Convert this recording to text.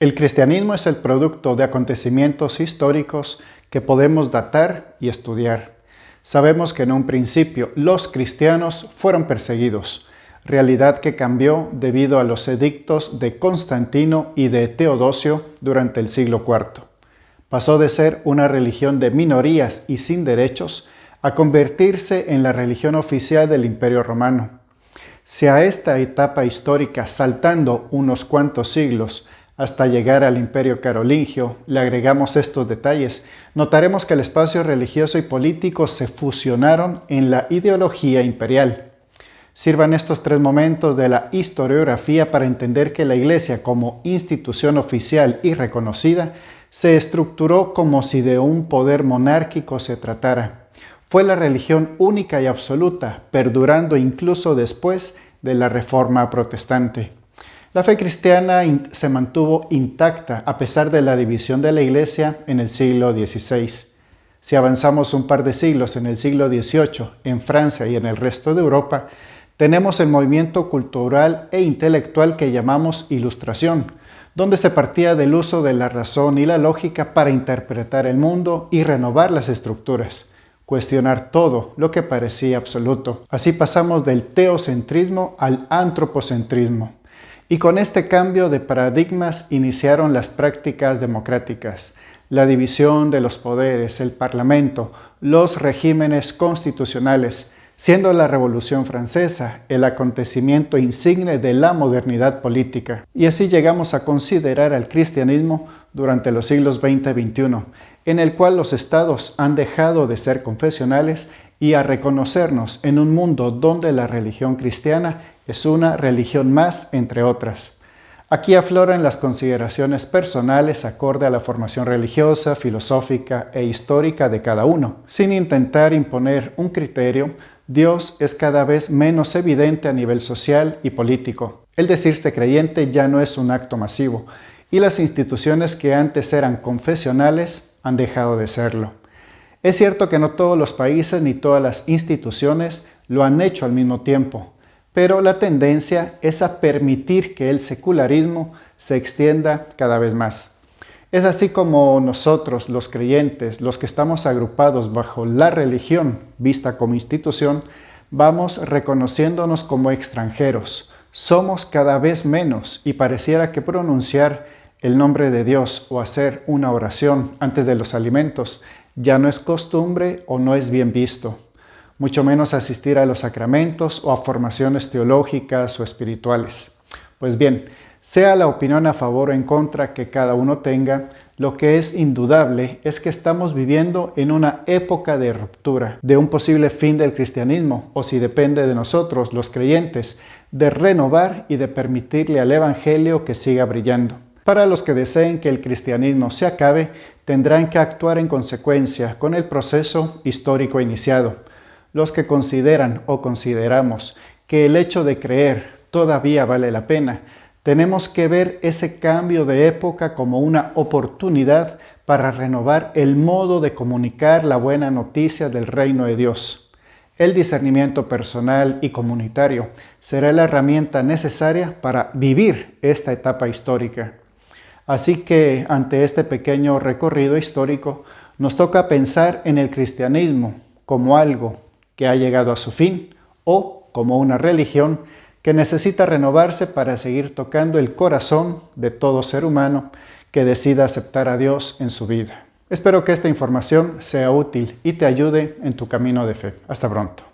El cristianismo es el producto de acontecimientos históricos que podemos datar y estudiar. Sabemos que en un principio los cristianos fueron perseguidos, realidad que cambió debido a los edictos de Constantino y de Teodosio durante el siglo IV. Pasó de ser una religión de minorías y sin derechos a convertirse en la religión oficial del Imperio Romano. Si a esta etapa histórica, saltando unos cuantos siglos, hasta llegar al Imperio Carolingio, le agregamos estos detalles, notaremos que el espacio religioso y político se fusionaron en la ideología imperial. Sirvan estos tres momentos de la historiografía para entender que la Iglesia, como institución oficial y reconocida, se estructuró como si de un poder monárquico se tratara. Fue la religión única y absoluta, perdurando incluso después de la Reforma Protestante. La fe cristiana se mantuvo intacta a pesar de la división de la Iglesia en el siglo XVI. Si avanzamos un par de siglos en el siglo XVIII, en Francia y en el resto de Europa, tenemos el movimiento cultural e intelectual que llamamos Ilustración, donde se partía del uso de la razón y la lógica para interpretar el mundo y renovar las estructuras, cuestionar todo lo que parecía absoluto. Así pasamos del teocentrismo al antropocentrismo. Y con este cambio de paradigmas iniciaron las prácticas democráticas, la división de los poderes, el parlamento, los regímenes constitucionales, siendo la Revolución Francesa el acontecimiento insigne de la modernidad política. Y así llegamos a considerar al cristianismo durante los siglos XX y XXI, en el cual los estados han dejado de ser confesionales y a reconocernos en un mundo donde la religión cristiana es una religión más, entre otras. Aquí afloran las consideraciones personales acorde a la formación religiosa, filosófica e histórica de cada uno. Sin intentar imponer un criterio, Dios es cada vez menos evidente a nivel social y político. El decirse creyente ya no es un acto masivo, y las instituciones que antes eran confesionales han dejado de serlo. Es cierto que no todos los países ni todas las instituciones lo han hecho al mismo tiempo, pero la tendencia es a permitir que el secularismo se extienda cada vez más. Es así como nosotros, los creyentes, los que estamos agrupados bajo la religión vista como institución, vamos reconociéndonos como extranjeros. Somos cada vez menos y pareciera que pronunciar el nombre de Dios o hacer una oración antes de los alimentos ya no es costumbre o no es bien visto. Mucho menos asistir a los sacramentos o a formaciones teológicas o espirituales. Pues bien, sea la opinión a favor o en contra que cada uno tenga, lo que es indudable es que estamos viviendo en una época de ruptura, de un posible fin del cristianismo, o si depende de nosotros, los creyentes, de renovar y de permitirle al Evangelio que siga brillando. Para los que deseen que el cristianismo se acabe, tendrán que actuar en consecuencia con el proceso histórico iniciado. Los que consideran o consideramos que el hecho de creer todavía vale la pena, tenemos que ver ese cambio de época como una oportunidad para renovar el modo de comunicar la buena noticia del reino de Dios. El discernimiento personal y comunitario será la herramienta necesaria para vivir esta etapa histórica. Así que, ante este pequeño recorrido histórico, nos toca pensar en el cristianismo como algo que ha llegado a su fin o como una religión que necesita renovarse para seguir tocando el corazón de todo ser humano que decida aceptar a Dios en su vida. Espero que esta información sea útil y te ayude en tu camino de fe. Hasta pronto.